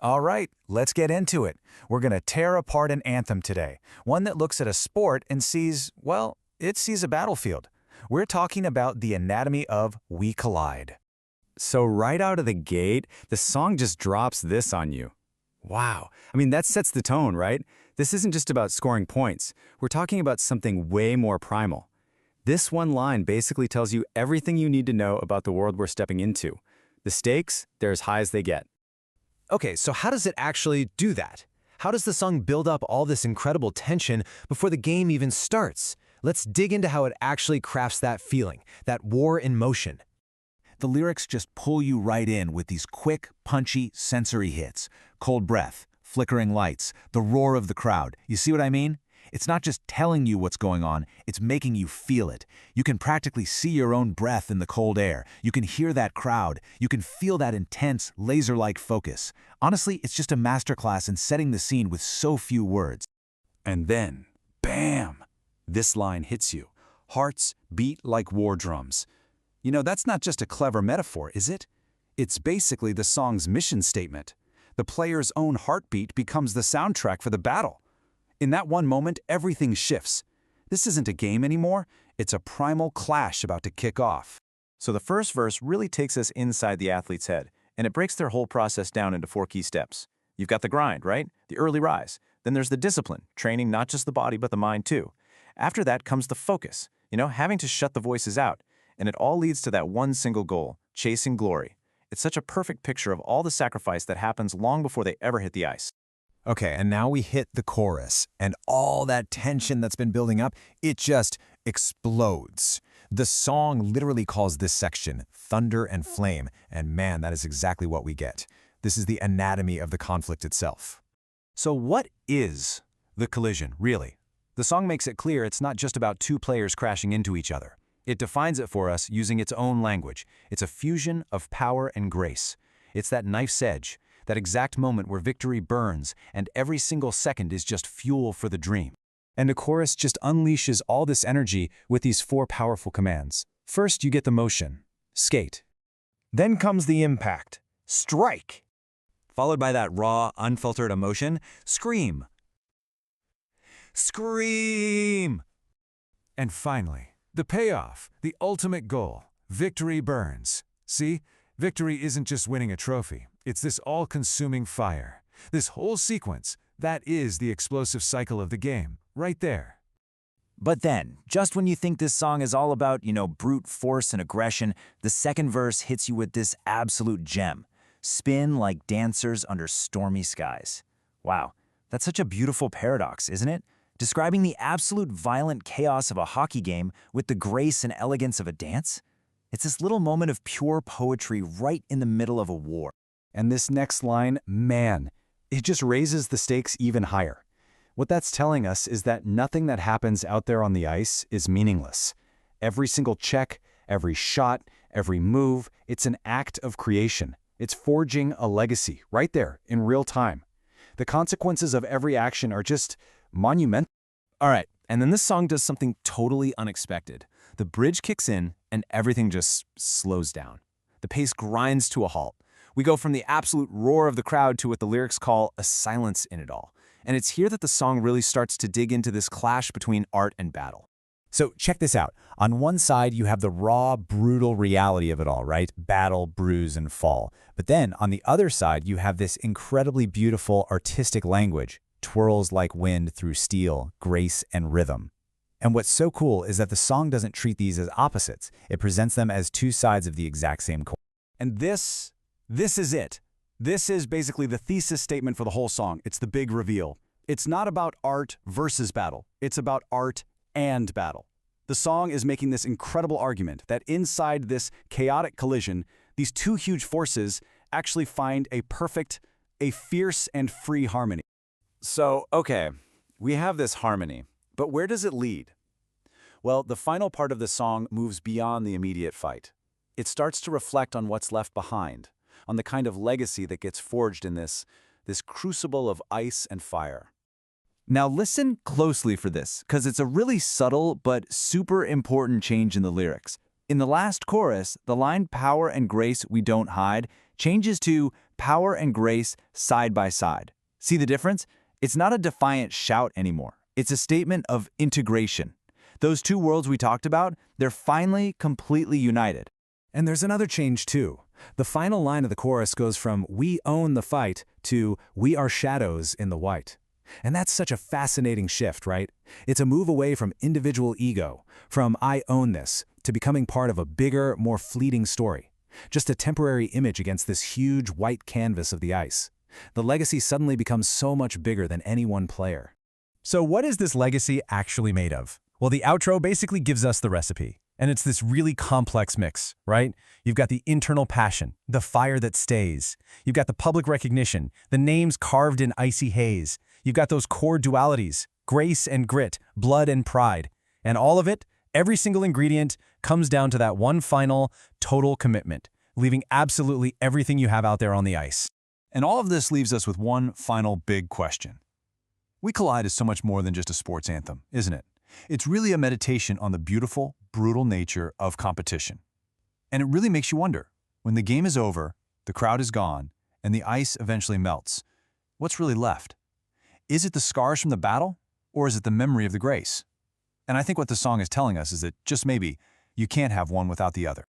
All right, let's get into it. We're going to tear apart an anthem today, one that looks at a sport and sees, well, it sees a battlefield. We're talking about the anatomy of We Collide. So right out of the gate, the song just drops this on you. Wow. I mean, that sets the tone, right? This isn't just about scoring points. We're talking about something way more primal. This one line basically tells you everything you need to know about the world we're stepping into. The stakes, they're as high as they get. Okay, so how does it actually do that? How does the song build up all this incredible tension before the game even starts? Let's dig into how it actually crafts that feeling, that war in motion. The lyrics just pull you right in with these quick, punchy, sensory hits. Cold breath, flickering lights, the roar of the crowd. You see what I mean? It's not just telling you what's going on, it's making you feel it. You can practically see your own breath in the cold air. You can hear that crowd. You can feel that intense, laser-like focus. Honestly, it's just a masterclass in setting the scene with so few words. And then, bam! This line hits you. Hearts beat like war drums. You know, that's not just a clever metaphor, is it? It's basically the song's mission statement. The player's own heartbeat becomes the soundtrack for the battle. In that one moment, everything shifts. This isn't a game anymore, it's a primal clash about to kick off. So the first verse really takes us inside the athlete's head, and it breaks their whole process down into 4 key steps. You've got the grind, right? The early rise. Then there's the discipline, training not just the body but the mind too. After that comes the focus, having to shut the voices out. And it all leads to that one single goal, chasing glory. It's such a perfect picture of all the sacrifice that happens long before they ever hit the ice. Okay, and now we hit the chorus, and all that tension that's been building up, it just explodes. The song literally calls this section Thunder and Flame, and man, that is exactly what we get. This is the anatomy of the conflict itself. So what is the collision, really? The song makes it clear it's not just about two players crashing into each other. It defines it for us using its own language. It's a fusion of power and grace. It's that knife's edge, that exact moment where victory burns and every single second is just fuel for the dream. And the chorus just unleashes all this energy with these 4 powerful commands. First, you get the motion, skate. Then comes the impact, strike. Followed by that raw, unfiltered emotion, scream. Scream! And finally, the payoff, the ultimate goal, victory burns. See, victory isn't just winning a trophy. It's this all-consuming fire. This whole sequence, that is the explosive cycle of the game, right there. But then, just when you think this song is all about, brute force and aggression, the second verse hits you with this absolute gem. Spin like dancers under stormy skies. Wow, that's such a beautiful paradox, isn't it? Describing the absolute violent chaos of a hockey game with the grace and elegance of a dance? It's this little moment of pure poetry right in the middle of a war. And this next line, man, it just raises the stakes even higher. What that's telling us is that nothing that happens out there on the ice is meaningless. Every single check, every shot, every move, it's an act of creation. It's forging a legacy right there in real time. The consequences of every action are just monumental. All right, and then this song does something totally unexpected. The bridge kicks in and everything just slows down. The pace grinds to a halt. We go from the absolute roar of the crowd to what the lyrics call a silence in it all. And it's here that the song really starts to dig into this clash between art and battle. So check this out. On one side, you have the raw, brutal reality of it all, right? Battle, bruise, and fall. But then on the other side, you have this incredibly beautiful artistic language. Twirls like wind through steel, grace and rhythm. And what's so cool is that the song doesn't treat these as opposites. It presents them as 2 sides of the exact same coin. And this is it. This is basically the thesis statement for the whole song. It's the big reveal. It's not about art versus battle. It's about art and battle. The song is making this incredible argument that inside this chaotic collision, these 2 huge forces actually find a fierce and free harmony. So, okay, we have this harmony, but where does it lead? Well, the final part of the song moves beyond the immediate fight. It starts to reflect on what's left behind, on the kind of legacy that gets forged in this crucible of ice and fire. Now listen closely for this, because it's a really subtle but super important change in the lyrics. In the last chorus, the line "power and grace we don't hide" changes to Power and grace side by side. See the difference? It's not a defiant shout anymore. It's a statement of integration. Those two worlds we talked about, they're finally completely united. And there's another change too. The final line of the chorus goes from "we own the fight" to "we are shadows in the white." And that's such a fascinating shift, right? It's a move away from individual ego, from "I own this," to becoming part of a bigger, more fleeting story. Just a temporary image against this huge white canvas of the ice. The legacy suddenly becomes so much bigger than any one player. So what is this legacy actually made of? Well, the outro basically gives us the recipe. And it's this really complex mix, right? You've got the internal passion, the fire that stays. You've got the public recognition, the names carved in icy haze. You've got those core dualities, grace and grit, blood and pride. And all of it, every single ingredient, comes down to that one final, total commitment, leaving absolutely everything you have out there on the ice. And all of this leaves us with one final big question. We Collide is so much more than just a sports anthem, isn't it? It's really a meditation on the beautiful, brutal nature of competition. And it really makes you wonder, when the game is over, the crowd is gone, and the ice eventually melts, what's really left? Is it the scars from the battle, or is it the memory of the grace? And I think what the song is telling us is that, just maybe, you can't have one without the other.